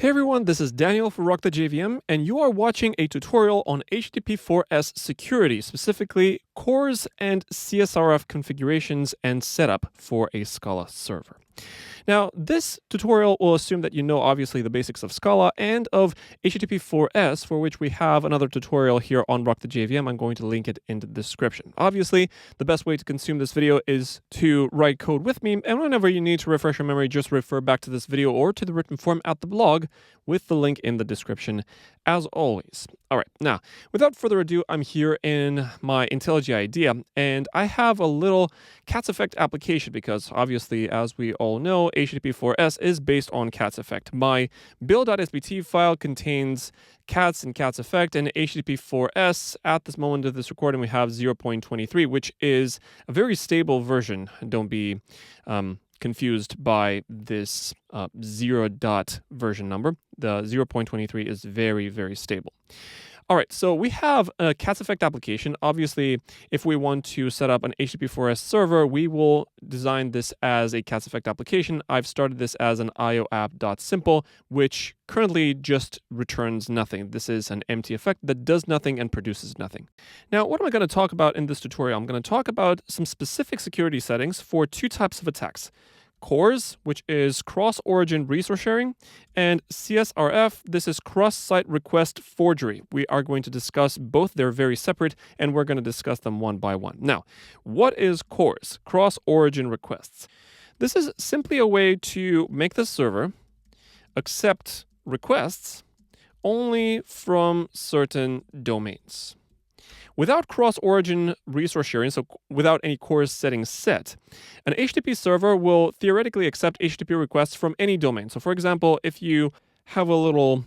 Hey everyone, this is Daniel for Rock the JVM, and you are watching a tutorial on Http4s security, specifically CORS and CSRF configurations and setup for a Scala server. Now, this tutorial will assume that you know obviously the basics of Scala and of Http4s, for which we have another tutorial here on Rock the JVM. I'm going to link it in the description. Obviously, the best way to consume this video is to write code with me, and whenever you need to refresh your memory, just refer back to this video or to the written form at the blog with the link in the description, as always. All right, now, without further ado, I'm here in my IntelliJ IDEA, and I have a little cats effect application because obviously, as we all know, Http4s is based on cats effect. My build.sbt file contains cats and cats effect, and Http4s, at this moment of this recording, we have 0.23, which is a very stable version. Don't be confused by this 0 dot version number. The 0.23 is very, very stable. All right, so we have a cats effect application. Obviously, if we want to set up an Http4s server, we will design this as a cats effect application. I've started this as an ioapp.simple, which currently just returns nothing. This is an empty effect that does nothing and produces nothing. Now, what am I going to talk about in this tutorial? I'm going to talk about some specific security settings for two types of attacks. CORS, which is cross-origin resource sharing, and CSRF, this is cross-site request forgery. We are going to discuss both. They're very separate, and we're going to discuss them one by one. Now, what is CORS, cross-origin requests? This is simply a way to make the server accept requests only from certain domains. Without cross-origin resource sharing, so without any CORS settings set, an HTTP server will theoretically accept HTTP requests from any domain. So for example, if you have a little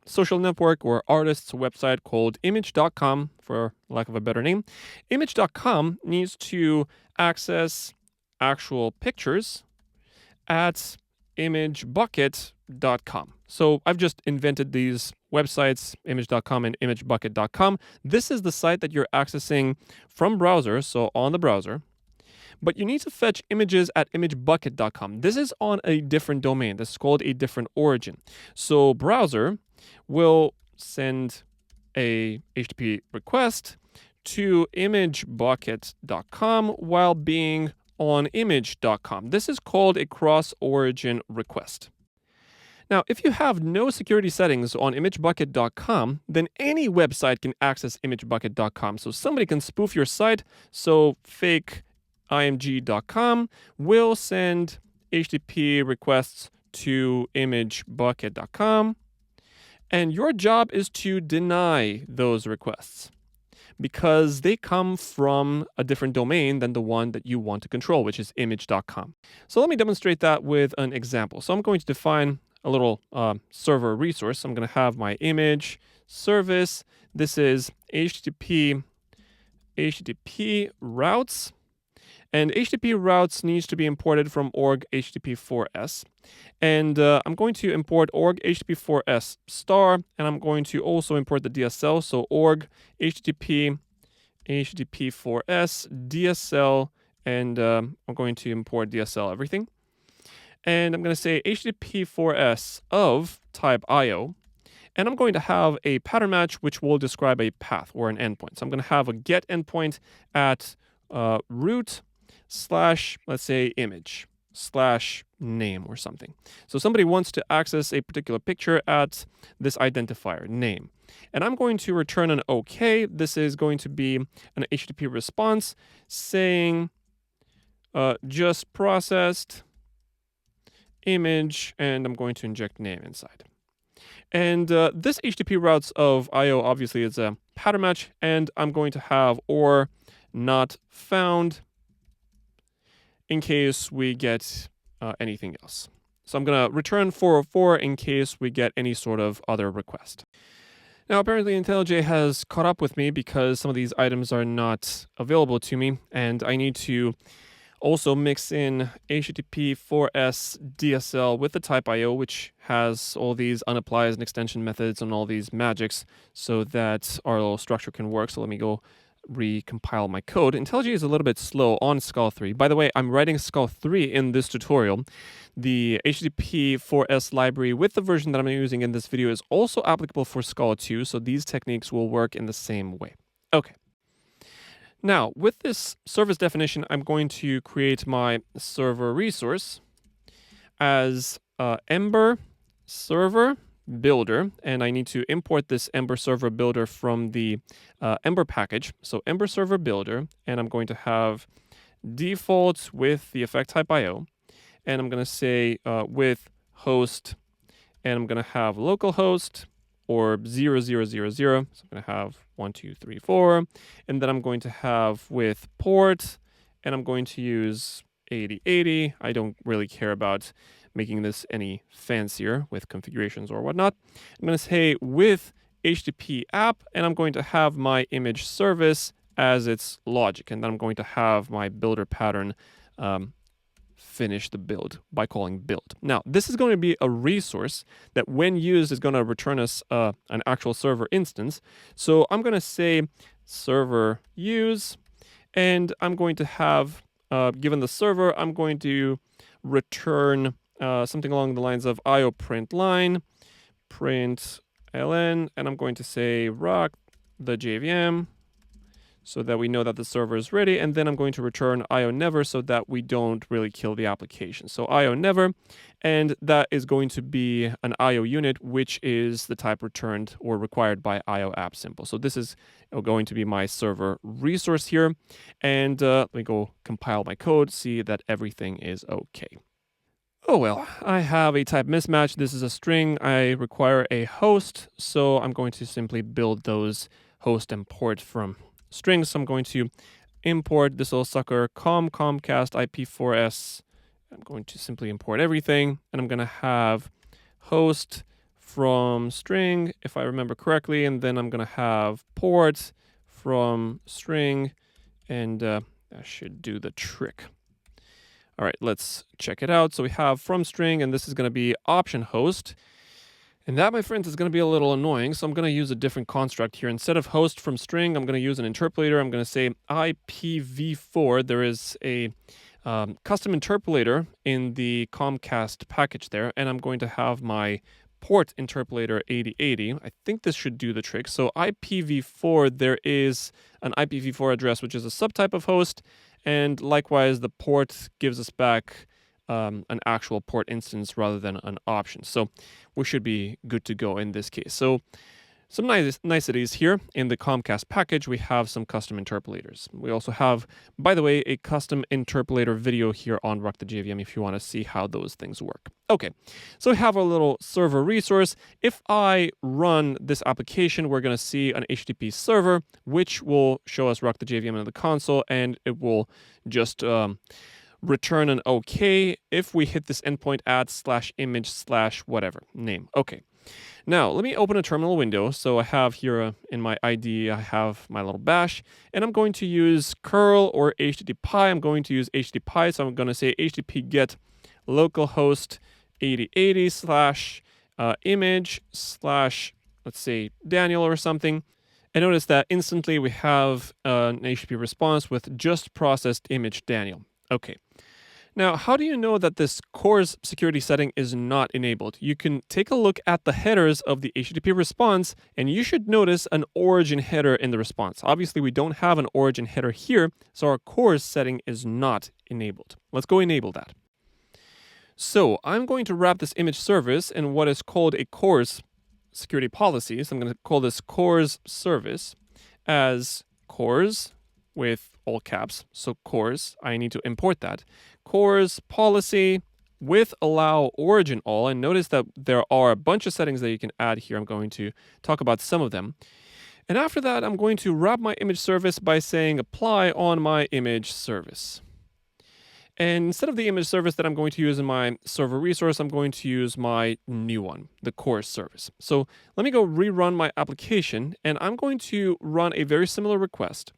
social network or artist's website called image.com, for lack of a better name, image.com needs to access actual pictures at imagebucket.com. So I've just invented these websites, image.com and imagebucket.com. This is the site that you're accessing from browser, so on the browser. But you need to fetch images at imagebucket.com. This is on a different domain. This is called a different origin. So browser will send a HTTP request to imagebucket.com while being on image.com. This is called a cross-origin request. Now, if you have no security settings on imagebucket.com, then any website can access imagebucket.com. So somebody can spoof your site. So fake img.com will send HTTP requests to imagebucket.com. And your job is to deny those requests, because they come from a different domain than the one that you want to control, which is image.com. So let me demonstrate that with an example. So I'm going to define a little server resource. I'm going to have my image service. This is HTTP routes. And HTTP routes needs to be imported from org HTTP4s. And I'm going to import org HTTP4s star, and I'm going to also import the DSL. So org HTTP 4s DSL, and I'm going to import DSL everything. And I'm going to say HTTP4s of type IO. And I'm going to have a pattern match which will describe a path or an endpoint. So I'm going to have a get endpoint at root / let's say image / name or something. So somebody wants to access a particular picture at this identifier name. And I'm going to return an OK. This is going to be an HTTP response saying just processed image, and I'm going to inject name inside. And this HTTP routes of IO obviously is a pattern match, and I'm going to have or not found in case we get anything else. So I'm going to return 404 in case we get any sort of other request. Now, apparently IntelliJ has caught up with me because some of these items are not available to me, and I need to also mix in HTTP4s DSL with the type IO, which has all these unapplies and extension methods and all these magics so that our little structure can work. So let me go recompile my code. IntelliJ is a little bit slow on Scala 3. By the way, I'm writing Scala 3 in this tutorial. The Http4s library with the version that I'm using in this video is also applicable for Scala 2, so these techniques will work in the same way. Okay. Now, with this service definition, I'm going to create my server resource as Ember server builder, and I need to import this Ember server builder from the Ember package. So Ember server builder, and I'm going to have default with the effect type IO, and I'm going to say with host, and I'm going to have localhost or 0000. So I'm going to have 1, 2, 3, 4, and then I'm going to have with port, and I'm going to use 8080. I don't really care about making this any fancier with configurations or whatnot. I'm going to say with HTTP app, and I'm going to have my image service as its logic, and then I'm going to have my builder pattern finish the build by calling build. Now, this is going to be a resource that when used is going to return us an actual server instance. So I'm going to say server use, and I'm going to have, given the server, I'm going to return something along the lines of IO print line, print ln, and I'm going to say rock the JVM so that we know that the server is ready, and then I'm going to return IO never so that we don't really kill the application. So IO never, and that is going to be an IO unit, which is the type returned or required by IO app simple. So this is going to be my server resource here, and let me go compile my code, see that everything is okay. Oh well, I have a type mismatch. This is a string. I require a host, so I'm going to simply build those host and port from strings. So I'm going to import this little sucker Comcast IP4s. I'm going to simply import everything, and I'm going to have host from string, if I remember correctly, and then I'm going to have port from string, and that should do the trick. All right, let's check it out. So we have from string, and this is going to be option host. And that, my friends, is going to be a little annoying. So I'm going to use a different construct here. Instead of host from string, I'm going to use an interpolator. I'm going to say IPv4. There is a custom interpolator in the Comcast package there. And I'm going to have my port interpolator 8080. I think this should do the trick. So IPv4, there is an IPv4 address, which is a subtype of host. And likewise, the port gives us back an actual port instance rather than an option. So we should be good to go in this case. So some niceties here. In the Comcast package, we have some custom interpolators. We also have, by the way, a custom interpolator video here on Rock the JVM if you want to see how those things work. Okay, so we have our little server resource. If I run this application, we're going to see an HTTP server, which will show us Rock the JVM in the console, and it will just return an OK if we hit this endpoint at /image/ whatever name. Okay. Now, let me open a terminal window. So I have here in my IDE, I have my little bash, and I'm going to use curl or HTTP. I'm going to use HTTP. So I'm going to say HTTP get localhost 8080 / image / let's say Daniel or something. And notice that instantly we have an HTTP response with just processed image Daniel. Okay. Now, how do you know that this CORS security setting is not enabled? You can take a look at the headers of the HTTP response, and you should notice an origin header in the response. Obviously, we don't have an origin header here, so our CORS setting is not enabled. Let's go enable that. So I'm going to wrap this image service in what is called a CORS security policy. So I'm going to call this CORS service as CORS with all caps. So CORS, I need to import that. CORS policy with allow origin all. And notice that there are a bunch of settings that you can add here. I'm going to talk about some of them. And after that, I'm going to wrap my image service by saying apply on my image service. And instead of the image service that I'm going to use in my server resource, I'm going to use my new one, the CORS service. So let me go rerun my application, and I'm going to run a very similar request.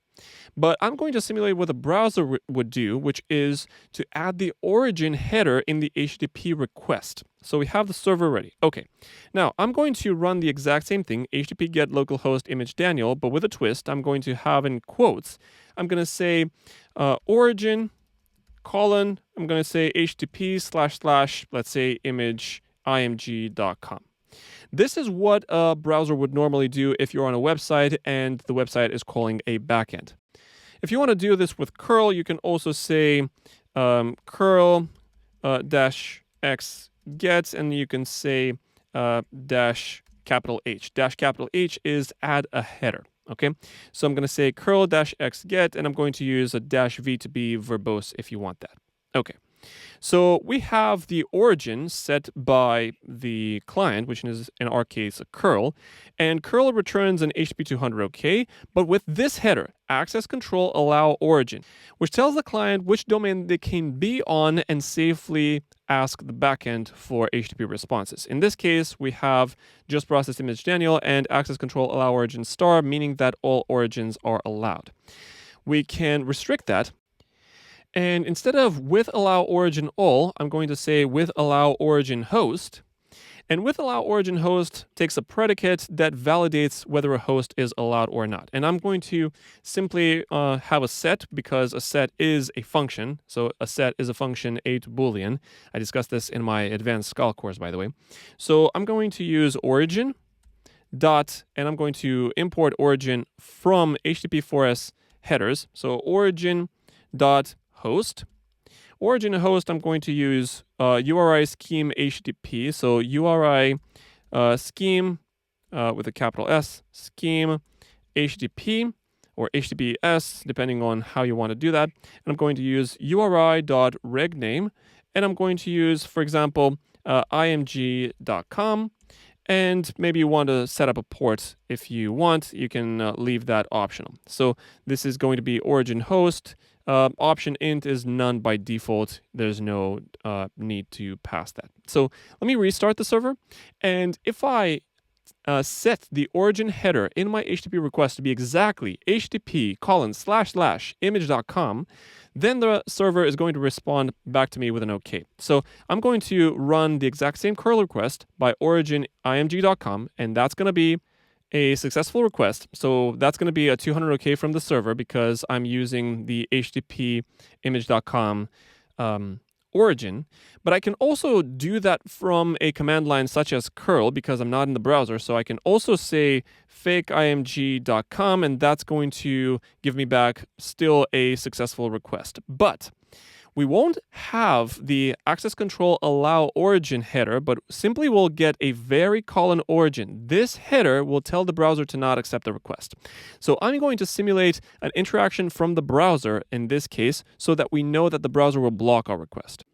But I'm going to simulate what the browser would do, which is to add the origin header in the HTTP request. So we have the server ready. Okay, now I'm going to run the exact same thing, HTTP get localhost image Daniel, but with a twist. I'm going to have in quotes, I'm going to say origin, colon, I'm going to say http / let's say image img.com. This is what a browser would normally do if you're on a website and the website is calling a backend. If you want to do this with curl, you can also say curl -x get, and you can say dash capital H. Dash capital H is add a header. Okay, so I'm going to say curl -x get, and I'm going to use a -v to be verbose if you want that. Okay. So we have the origin set by the client, which is in our case a curl, and curl returns an HTTP 200 OK, but with this header, access control allow origin, which tells the client which domain they can be on and safely ask the backend for HTTP responses. In this case, we have just processed image Daniel and access control allow origin star, meaning that all origins are allowed. We can restrict that. And instead of with allow origin all, I'm going to say with allow origin host. And with allow origin host takes a predicate that validates whether a host is allowed or not. And I'm going to simply have a set, because a set is a function. So a set is a function a to Boolean. I discussed this in my advanced Scala course, by the way. So I'm going to use origin dot, and I'm going to import origin from http4s headers. So origin dot host. Origin host, I'm going to use URI scheme HTTP. So URI scheme with a capital S, scheme HTTP or HTTPS, depending on how you want to do that. And I'm going to use URI.regname. And I'm going to use, for example, img.com. And maybe you want to set up a port if you want. You can leave that optional. So this is going to be origin host. Option int is none by default. There's no need to pass that. So let me restart the server. And if I set the origin header in my HTTP request to be exactly http://image.com, then the server is going to respond back to me with an OK. So I'm going to run the exact same curl request by origin img.com, and that's going to be a successful request. So that's going to be a 200 OK from the server because I'm using the http image.com origin. But I can also do that from a command line such as curl because I'm not in the browser. So I can also say fakeimg.com, and that's going to give me back still a successful request. But we won't have the access control allow origin header, but simply will get a vary : origin. This header will tell the browser to not accept the request. So I'm going to simulate an interaction from the browser in this case so that we know that the browser will block our request.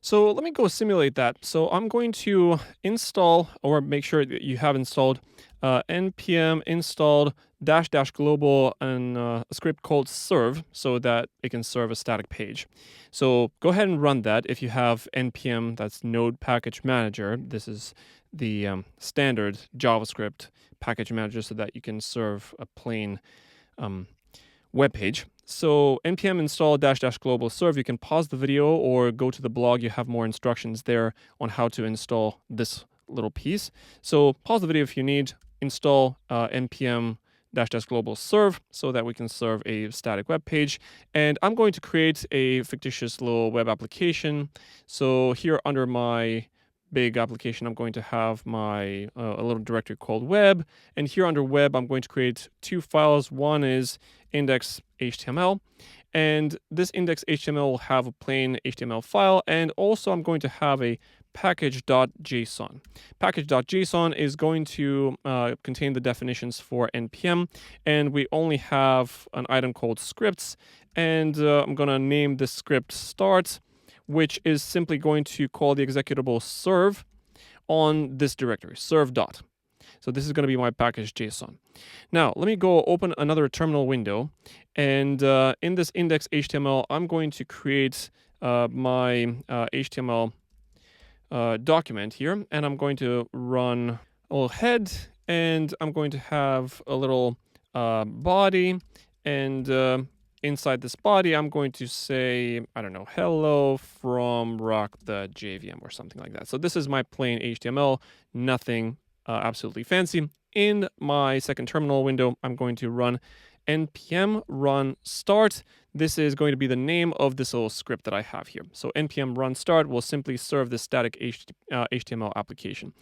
So let me go simulate that. So I'm going to install, or make sure that you have installed, npm installed -- global and a script called serve so that it can serve a static page. So go ahead and run that if you have npm, that's node package manager. This is the standard JavaScript package manager so that you can serve a plain web page. So npm install -- global serve. You can pause the video or go to the blog. You have more instructions there on how to install this little piece. So pause the video if you need. Install npm -- global serve so that we can serve a static web page. And I'm going to create a fictitious little web application. So here under my big application, I'm going to have my a little directory called web. And here under web, I'm going to create two files. One is index.html. And this index.html will have a plain HTML file. And also I'm going to have a package.json. Package.json is going to contain the definitions for npm, and we only have an item called scripts, and I'm going to name this script start, which is simply going to call the executable serve on this directory, serve dot. So this is going to be my package.json. Now, let me go open another terminal window, and in this index.html, I'm going to create my HTML document here, and I'm going to run a little head, and I'm going to have a little body, And inside this body, I'm going to say, I don't know, hello from Rock the JVM or something like that. So this is my plain HTML, nothing absolutely fancy. In my second terminal window, I'm going to run npm run start. This is going to be the name of this little script that I have here. So npm run start will simply serve this static HTML application.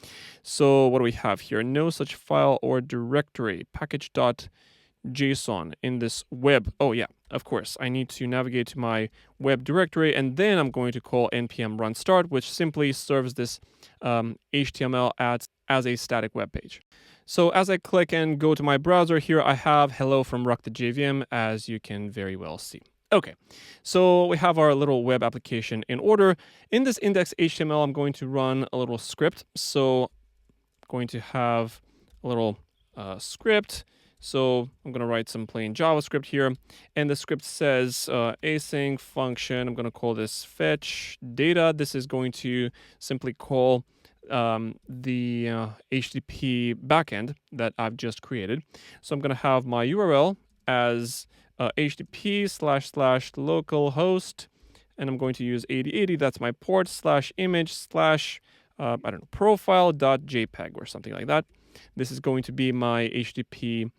So what do we have here? No such file or directory, package.json in this web. Oh yeah, of course. I need to navigate to my web directory, and then I'm going to call npm run start, which simply serves this HTML as a static web page. So as I click and go to my browser here, I have hello from Rock the JVM, as you can very well see. Okay, so we have our little web application in order. In this index.html, I'm going to run a little script. So I'm going to have a little script. So I'm going to write some plain JavaScript here. And the script says async function. I'm going to call this fetch data. This is going to simply call the HTTP backend that I've just created. So I'm going to have my URL as http://localhost, and I'm going to use 8080. That's my port /image/ I don't know, profile.jpg or something like that. This is going to be my HTTP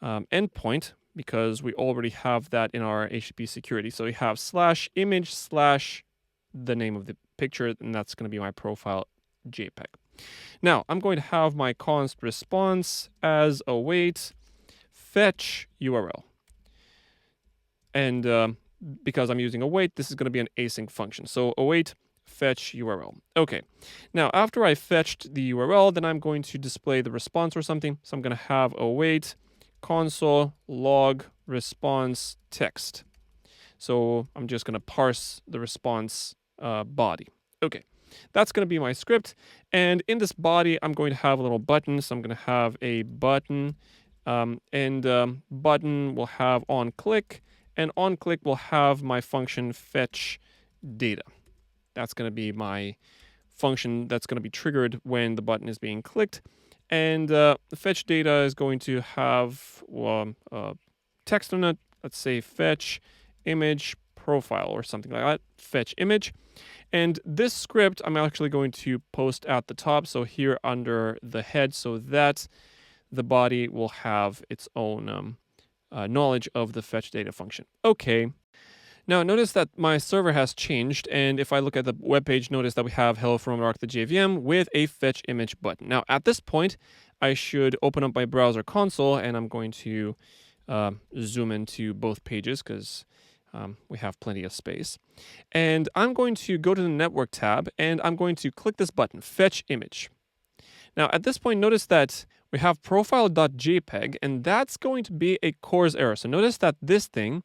endpoint, because we already have that in our HTTP security. So we have /image/ the name of the picture, and that's going to be my profile JPEG. Now I'm going to have my const response as await fetch URL. And because I'm using await, this is going to be an async function. So await fetch URL. Okay. Now after I fetched the URL, then I'm going to display the response or something. So I'm going to have await console log response text. So I'm just going to parse the response body. Okay. That's going to be my script. And in this body, I'm going to have a little button. So I'm going to have a button, button will have on click, and on click will have my function fetch data. That's going to be my function that's going to be triggered when the button is being clicked. And the fetch data is going to have text on it. Let's say fetch image profile or something like that. Fetch image. And this script I'm actually going to post at the top, so here under the head, so that the body will have its own knowledge of the fetch data function. Okay. Now notice that my server has changed, and if I look at the web page, notice that we have hello from Rock the JVM with a fetch image button. Now at this point, I should open up my browser console, and I'm going to zoom into both pages because we have plenty of space. And I'm going to go to the network tab, and I'm going to click this button, fetch image. Now at this point, notice that we have profile.jpg, and that's going to be a CORS error. So notice that this thing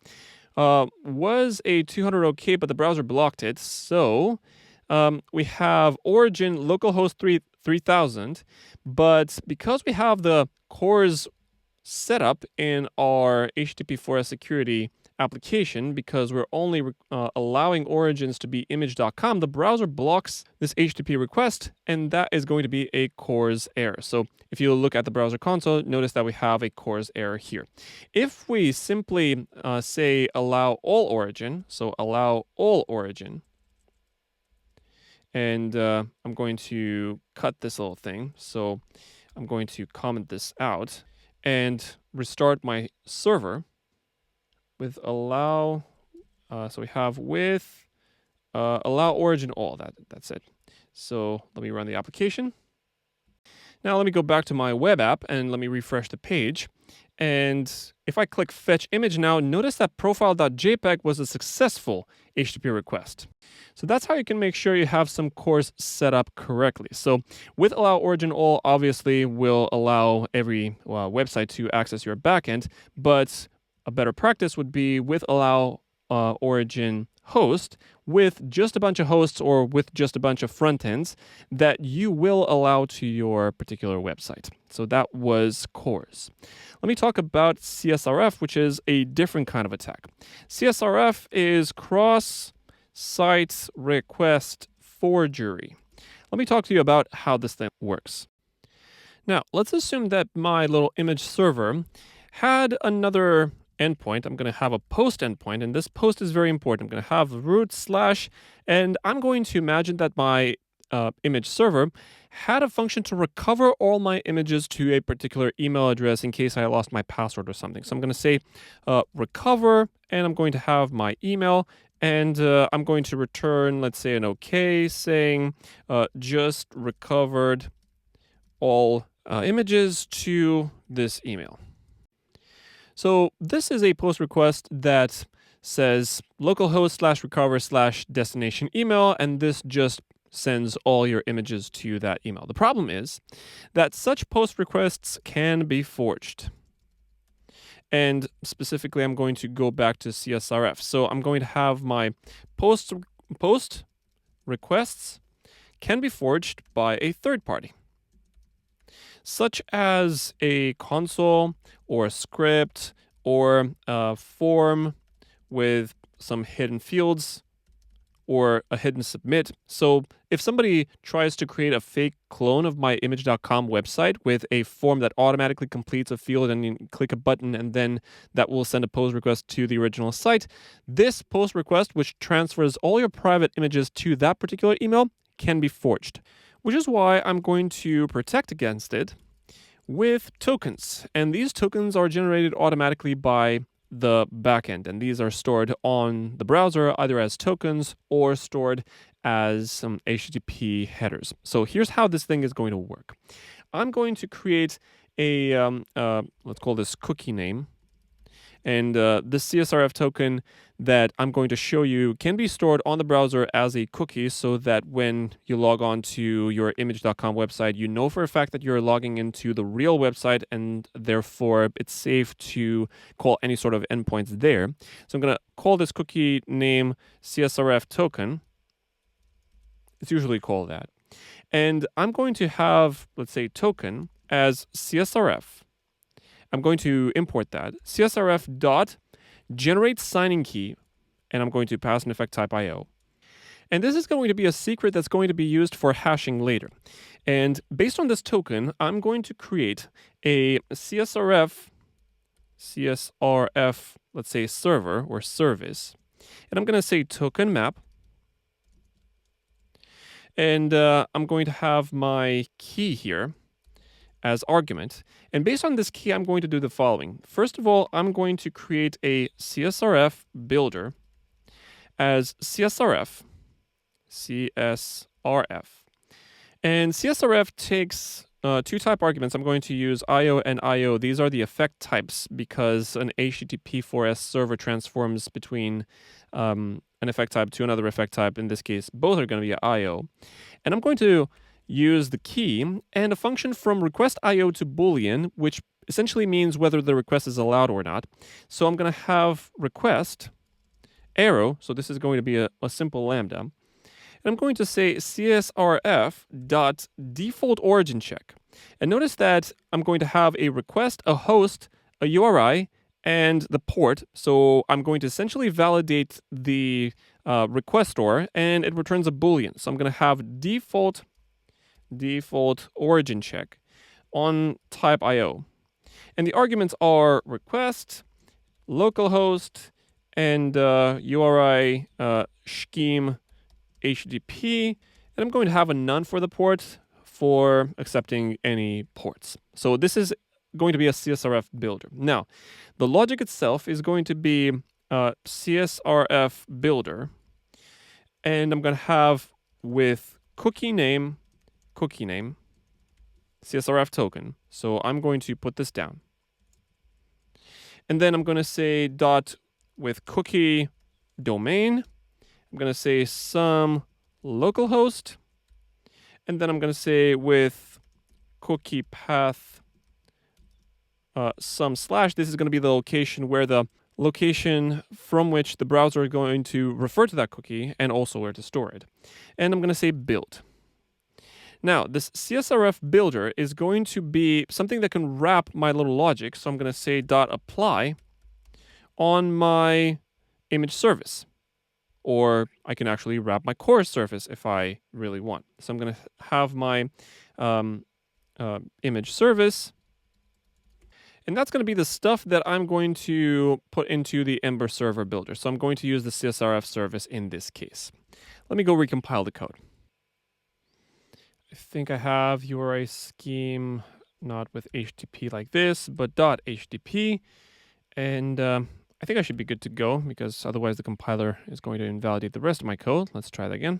was a 200 OK, but the browser blocked it. So we have origin localhost 3000, but because we have the CORS set up in our Http4s security application, because we're only allowing origins to be image.com, the browser blocks this HTTP request, and that is going to be a CORS error. So if you look at the browser console, notice that we have a CORS error here. If we simply say allow all origin, so allow all origin, and I'm going to cut this little thing, so I'm going to comment this out and restart my server with allow, so we have with allow origin all, that's it. So let me run the application. Now let me go back to my web app and let me refresh the page. And if I click fetch image now, notice that profile.jpg was a successful HTTP request. So that's how you can make sure you have some CORS set up correctly. So with allow origin all, obviously will allow every website to access your backend, but a better practice would be with allow origin host with just a bunch of hosts or with just a bunch of front ends that you will allow to your particular website. So that was CORS. Let me talk about CSRF, which is a different kind of attack. CSRF is cross-site request forgery. Let me talk to you about how this thing works. Now, let's assume that my little image server had another endpoint, I'm going to have a post endpoint, and this post is very important. I'm going to have root slash, and I'm going to imagine that my image server had a function to recover all my images to a particular email address in case I lost my password or something. So I'm going to say recover, and I'm going to have my email, and I'm going to return, let's say, an OK saying just recovered all images to this email. So this is a post request that says localhost /recover /destination email, and this just sends all your images to that email. The problem is that such post requests can be forged. And specifically, I'm going to go back to CSRF. So I'm going to have my post requests can be forged by a third party, such as a console or a script or a form with some hidden fields or a hidden submit. So if somebody tries to create a fake clone of my image.com website with a form that automatically completes a field and you click a button and then that will send a post request to the original site, this post request, which transfers all your private images to that particular email, can be forged, which is why I'm going to protect against it with tokens. And these tokens are generated automatically by the backend, and these are stored on the browser either as tokens or stored as some HTTP headers. So here's how this thing is going to work. I'm going to create a, let's call this cookie name. And this CSRF token that I'm going to show you can be stored on the browser as a cookie so that when you log on to your image.com website, you know for a fact that you're logging into the real website, and therefore it's safe to call any sort of endpoints there. So I'm going to call this cookie name CSRF token. It's usually called that. And I'm going to have, let's say, token as CSRF. I'm going to import that. CSRF dot generate signing key, and I'm going to pass an effect type IO. And this is going to be a secret that's going to be used for hashing later. And based on this token, I'm going to create a CSRF, let's say server or service. And I'm going to say token map. And I'm going to have my key here as argument. And based on this key, I'm going to do the following. First of all, I'm going to create a CSRF builder as CSRF. And CSRF takes two type arguments. I'm going to use IO and IO. These are the effect types because an Http4s server transforms between an effect type to another effect type. In this case, both are going to be IO. And I'm going to use the key and a function from request IO to Boolean, which essentially means whether the request is allowed or not. So I'm going to have request arrow. So this is going to be a simple lambda. And I'm going to say CSRF dot default origin check. And notice that I'm going to have a request, a host, a URI, and the port. So I'm going to essentially validate the requestor, and it returns a Boolean. So I'm going to have default origin check on type IO. And the arguments are request, localhost, and URI scheme HTTP. And I'm going to have a none for the port for accepting any ports. So this is going to be a CSRF builder. Now, the logic itself is going to be CSRF builder. And I'm going to have with cookie name, CSRF token. So I'm going to put this down. And then I'm going to say dot with cookie domain. I'm going to say some localhost. And then I'm going to say with cookie path some slash. This is going to be the location where the location from which the browser is going to refer to that cookie and also where to store it. And I'm going to say build. Now, this CSRF builder is going to be something that can wrap my little logic. So I'm going to say dot apply on my image service. Or I can actually wrap my CORS service if I really want. So I'm going to have my image service. And that's going to be the stuff that I'm going to put into the Ember server builder. So I'm going to use the CSRF service in this case. Let me go recompile the code. I think I have URI scheme, not with HTTP like this, but .http. And I think I should be good to go, because otherwise the compiler is going to invalidate the rest of my code. Let's try that again.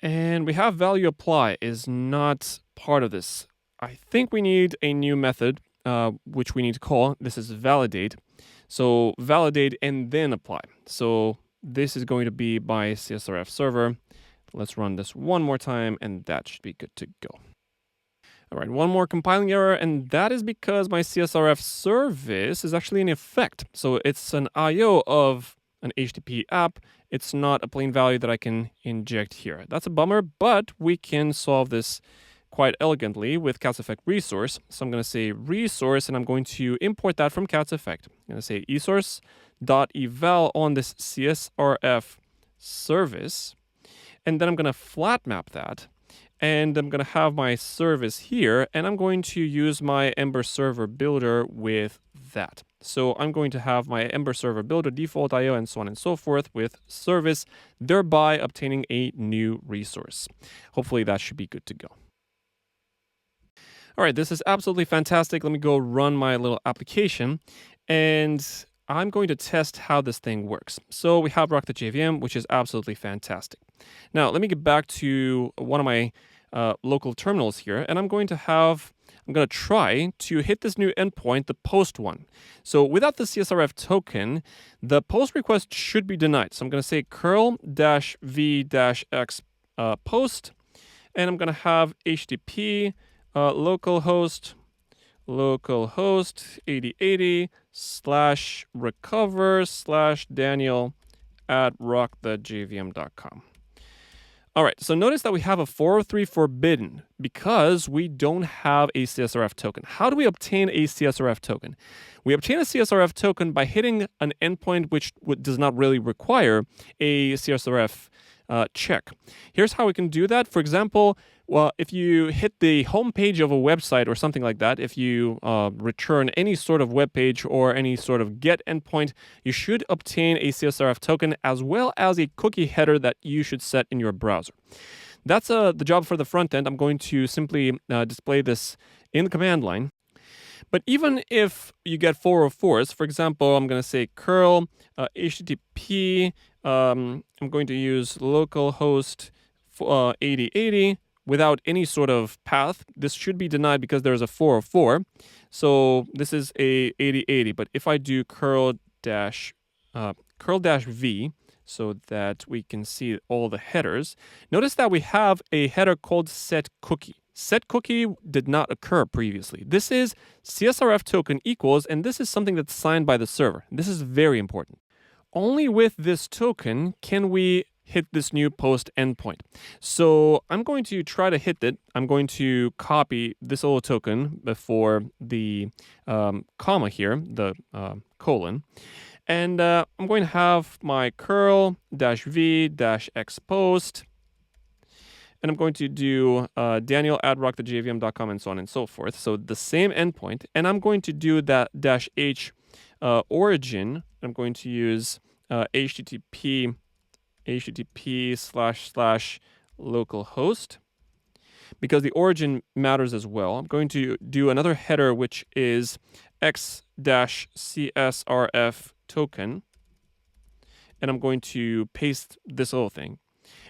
And we have value apply is not part of this. I think we need a new method, which we need to call. This is validate. So validate and then apply. So this is going to be my CSRF server. Let's run this one more time, and that should be good to go. All right, one more compiling error, and that is because my CSRF service is actually in effect. So it's an IO of an HTTP app. It's not a plain value that I can inject here. That's a bummer, but we can solve this quite elegantly with cats effect resource. So I'm going to say resource, and I'm going to import that from cats effect. I'm going to say esource.eval on this CSRF service, and then I'm going to flat map that. And I'm going to have my service here, and I'm going to use my Ember server builder with that. So I'm going to have my Ember server builder default IO and so on and so forth with service, thereby obtaining a new resource. Hopefully that should be good to go. All right, this is absolutely fantastic. Let me go run my little application, and I'm going to test how this thing works. So we have Rock the JVM, which is absolutely fantastic. Now, let me get back to one of my local terminals here, and I'm going to try to hit this new endpoint, the post one. So without the CSRF token, the post request should be denied. So I'm going to say curl-v-x post, and I'm going to have HTTP localhost 8080/recover/Daniel@rockthejvm.com. All right, so notice that we have a 403 forbidden because we don't have a CSRF token. How do we obtain a CSRF token? We obtain a CSRF token by hitting an endpoint which does not really require a CSRF check. Here's how we can do that. For example, well, if you hit the home page of a website or something like that, if you return any sort of web page or any sort of GET endpoint, you should obtain a CSRF token as well as a cookie header that you should set in your browser. That's the job for the front end. I'm going to simply display this in the command line. But even if you get 404s, for example, I'm going to say curl HTTP. I'm going to use localhost 8080 without any sort of path. This should be denied because there's a 404. So this is a 8080. But if I do curl-v so that we can see all the headers, notice that we have a header called setCookie. SetCookie did not occur previously. This is CSRF token equals, and this is something that's signed by the server. This is very important. Only with this token can we hit this new post endpoint. So I'm going to try to hit it. I'm going to copy this little token before the comma here, the colon. And I'm going to have my curl-v-x post. And I'm going to do Daniel@rockthejvm.com and so on and so forth. So the same endpoint. And I'm going to do that -h origin. I'm going to use http//localhost because the origin matters as well. I'm going to do another header, which is x-CSRF token. And I'm going to paste this little thing.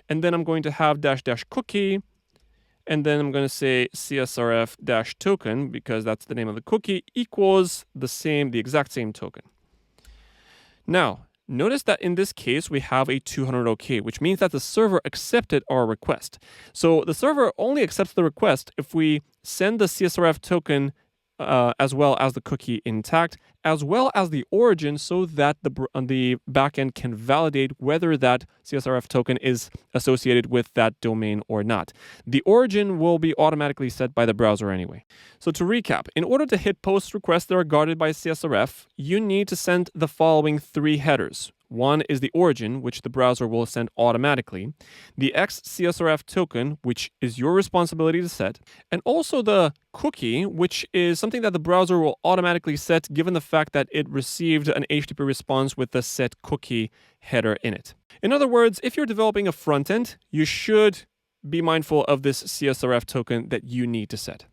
And then I'm going to have --cookie, and then I'm going to say CSRF-token, because that's the name of the cookie, equals the exact same token. Now, notice that in this case, we have a 200 OK, which means that the server accepted our request. So the server only accepts the request if we send the CSRF token as well as the cookie intact, as well as the origin, so that the backend can validate whether that CSRF token is associated with that domain or not. The origin will be automatically set by the browser anyway. So to recap, in order to hit post requests that are guarded by CSRF, you need to send the following 3 headers. One is the origin, which the browser will send automatically, the XCSRF token, which is your responsibility to set, and also the cookie, which is something that the browser will automatically set given the fact that it received an HTTP response with the set cookie header in it. In other words, if you're developing a front end, you should be mindful of this CSRF token that you need to set.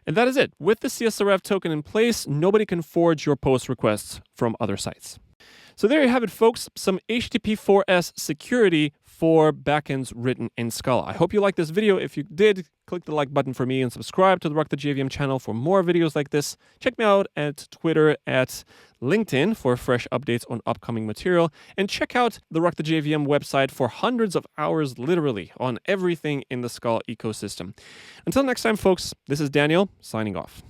And that is it. With the CSRF token in place, nobody can forge your post requests from other sites. So there you have it, folks, some HTTP4s security for backends written in Scala. I hope you liked this video. If you did, click the like button for me and subscribe to the Rock the JVM channel for more videos like this. Check me out at Twitter, at LinkedIn for fresh updates on upcoming material, and check out the Rock the JVM website for hundreds of hours literally on everything in the Scala ecosystem. Until next time, folks, this is Daniel signing off.